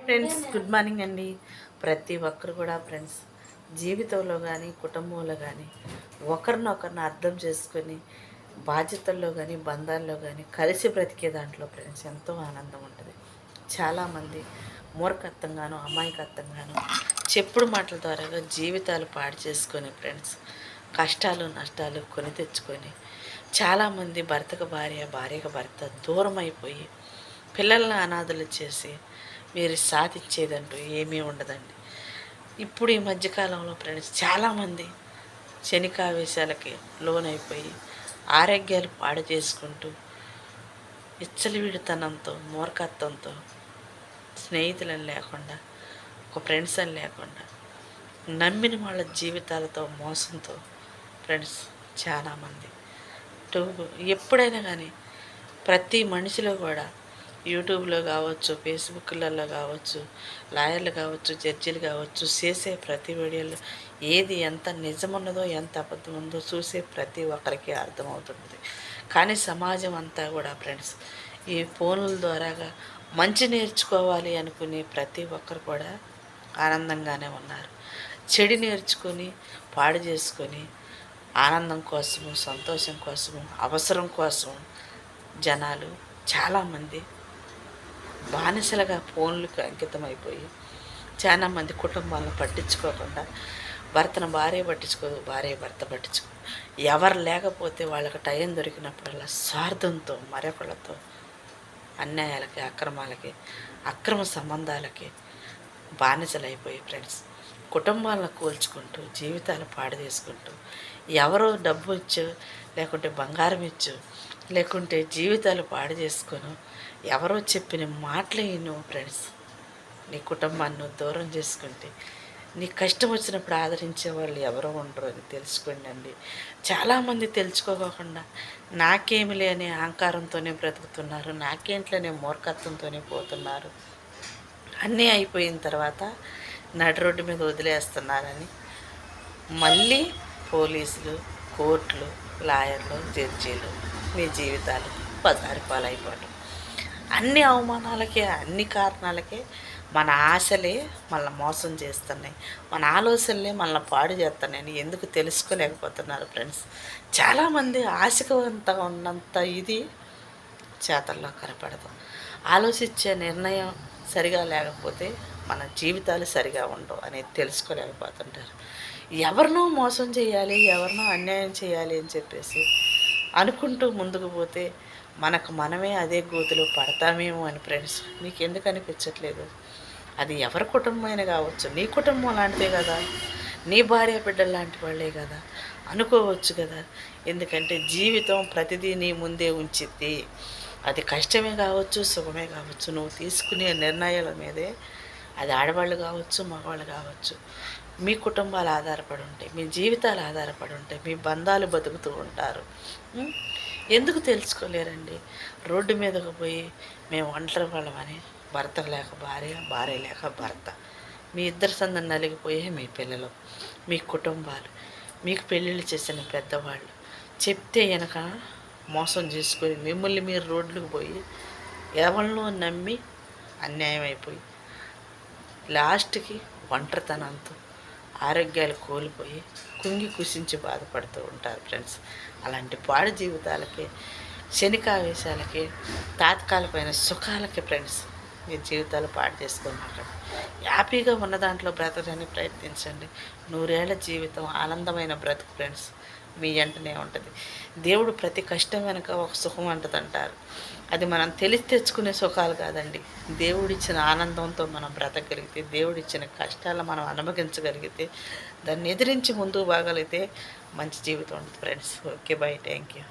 Friends, good morning అండి. ప్రతి ఒక్కరు కూడా ఫ్రెండ్స్ జీవితంలో కానీ కుటుంబంలో కానీ ఒకరినొకరిని అర్థం చేసుకొని బాధ్యతల్లో కానీ బంధాల్లో కానీ కలిసి బ్రతికే దాంట్లో ఫ్రెండ్స్ ఎంతో ఆనందం ఉంటుంది. చాలామంది మూర్ఖత్వంగాను అమాయకత్వంగాను చెప్పుడు మాటల ద్వారా జీవితాలు పాడు చేసుకొని ఫ్రెండ్స్ కష్టాలు నష్టాలు కొని తెచ్చుకొని చాలామంది భర్తకు భార్య భార్యకు భర్త దూరం అయిపోయి పిల్లల్ని అనాథలు చేసి మీరు సాధించేదంటూ ఏమీ ఉండదండి. ఇప్పుడు ఈ మధ్యకాలంలో ఫ్రెండ్స్ చాలామంది క్షణికావేశాలకి లోనైపోయి ఆరోగ్యాలు పాడు చేసుకుంటూ విచ్చలవిడితనంతో మూర్ఖత్వంతో స్నేహితులని లేకుండా ఒక ఫ్రెండ్స్ అని లేకుండా నమ్మిన వాళ్ళ జీవితాలతో మోసంతో ఫ్రెండ్స్ చాలామంది ఎప్పుడైనా కానీ ప్రతి మనిషిలో కూడా యూట్యూబ్లో కావచ్చు, ఫేస్బుక్లలో కావచ్చు, లాయర్లు కావచ్చు, జడ్జీలు కావచ్చు, చేసే ప్రతి వీడియోలో ఏది ఎంత నిజమున్నదో ఎంత అబద్ధం ఉందో చూసే ప్రతి ఒక్కరికి అర్థమవుతుంది. కానీ సమాజం అంతా కూడా ఫ్రెండ్స్ ఈ ఫోన్ల ద్వారాగా మంచి నేర్చుకోవాలి అనుకునే ప్రతి ఒక్కరు కూడా ఆనందంగానే ఉన్నారు. చెడు నేర్చుకొని పాడు చేసుకొని ఆనందం కోసము, సంతోషం కోసము, అవసరం కోసం జనాలు చాలామంది బానిసలుగా ఫోన్లకు అంకితమైపోయి చాలామంది కుటుంబాలను పట్టించుకోకుండా భర్తను భార్య పట్టించుకోదు, భార్య భర్త పట్టించుకోదు. ఎవరు లేకపోతే వాళ్ళకి టైం దొరికినప్పుడల్లా స్వార్థంతో మరొకళ్ళతో అన్యాయాలకి అక్రమాలకి అక్రమ సంబంధాలకి బానిసలైపోయి ఫ్రెండ్స్ కుటుంబాలను కూల్చుకుంటూ జీవితాలు పాడు చేసుకుంటూ ఎవరో డబ్బు ఇచ్చు లేకుంటే బంగారం ఇచ్చు లేకుంటే జీవితాలు పాడు చేసుకొని ఎవరో చెప్పిన మాటలు నువ్వు ఫ్రెండ్స్ నీ కుటుంబాన్ని దూరం చేసుకుంటే నీ కష్టం వచ్చినప్పుడు ఆదరించే వాళ్ళు ఎవరో ఉండరు అని తెలుసుకోండి. చాలామంది తెలుసుకోకుండా నాకేమి లేని అహంకారంతోనే బ్రతుకుతున్నారు, నాకేంట్లోనే మూర్ఖత్వంతోనే పోతున్నారు. అన్నీ అయిపోయిన తర్వాత నడి రోడ్డు మీద వదిలేస్తున్నారని మళ్ళీ పోలీసులు, కోర్టులు, లాయర్లు, జడ్జీలు మీ జీవితాలు బజారు పాలైపోవడం. అన్ని అవమానాలకే అన్ని కారణాలకే మన ఆశలే మనల్ని మోసం చేస్తున్నాయి, మన ఆలోచనలే మనల్ని పాడు చేస్తున్నాయని ఎందుకు తెలుసుకోలేకపోతున్నారు ఫ్రెండ్స్. చాలామంది ఆశకంత ఉన్నంత ఇది చేతల్లో కనపడదు. ఆలోచించే నిర్ణయం సరిగా లేకపోతే మన జీవితాలు సరిగా ఉండవు అనేది తెలుసుకోలేకపోతుంటారు. ఎవరినో మోసం చేయాలి, ఎవరినో అన్యాయం చేయాలి అని చెప్పేసి అనుకుంటూ ముందుకు పోతే మనకు మనమే అదే గోతులో పడతామేమో అని ఫ్రెండ్స్ మీకు ఎందుకు అనిపించట్లేదు? అది ఎవరి కుటుంబమైనా కావచ్చు, నీ కుటుంబం లాంటిదే కదా, నీ భార్య బిడ్డలు లాంటి వాళ్ళే కదా అనుకోవచ్చు కదా. ఎందుకంటే జీవితం ప్రతిదీ నీ ముందే ఉంచిద్ది. అది కష్టమే కావచ్చు, సుఖమే కావచ్చు, నువ్వు తీసుకునే నిర్ణయాల మీదే అది ఆడవాళ్ళు కావచ్చు, మగవాళ్ళు కావచ్చు, మీ కుటుంబాలు ఆధారపడి ఉంటాయి, మీ జీవితాలు ఆధారపడి ఉంటాయి, మీ బంధాలు బతుకుతూ ఉంటారు. ఎందుకు తెలుసుకోలేరండి? రోడ్డు మీదకు పోయి మేము ఒంటరి వాళ్ళమని భర్త లేక భార్య, భార్య లేక భర్త, మీ ఇద్దరి సందం నలిగిపోయే మీ పిల్లలు, మీ కుటుంబాలు, మీకు పెళ్ళిళ్ళు చేసిన పెద్దవాళ్ళు చెప్తే వెనక మోసం చేసుకొని మిమ్మల్ని మీరు రోడ్లకు పోయి ఎవరినో నమ్మి అన్యాయం అయిపోయి లాస్ట్కి ఒంటరితనంతో ఆరోగ్యాలు కోల్పోయి కుంగి కుషించి బాధపడుతూ ఉంటారు ఫ్రెండ్స్. అలాంటి పాడు జీవితాలకి, క్షణికావేశాలకి, తాత్కాలికమైన సుఖాలకి ఫ్రెండ్స్ మీ జీవితాలు పాడు చేసుకోమాట. హ్యాపీగా ఉన్న దాంట్లో బ్రతకడానికి ప్రయత్నించండి. 100 ఏళ్ల జీవితం ఆనందమైన బ్రతుకు ఫ్రెండ్స్ మీ వెంటనే ఉంటుంది. దేవుడు ప్రతి కష్టం వెనుక ఒక సుఖం అంటదంటారు. అది మనం తెలిసి తెచ్చుకునే సుఖాలు కాదండి. దేవుడిచ్చిన ఆనందంతో మనం బ్రతకగలిగితే, దేవుడిచ్చిన కష్టాలు మనం అనుభవించగలిగితే, దాన్ని ఎదిరించి ముందుకు పోగలిగితే మంచి జీవితం ఉంటుంది friends. Okay, by, thank you.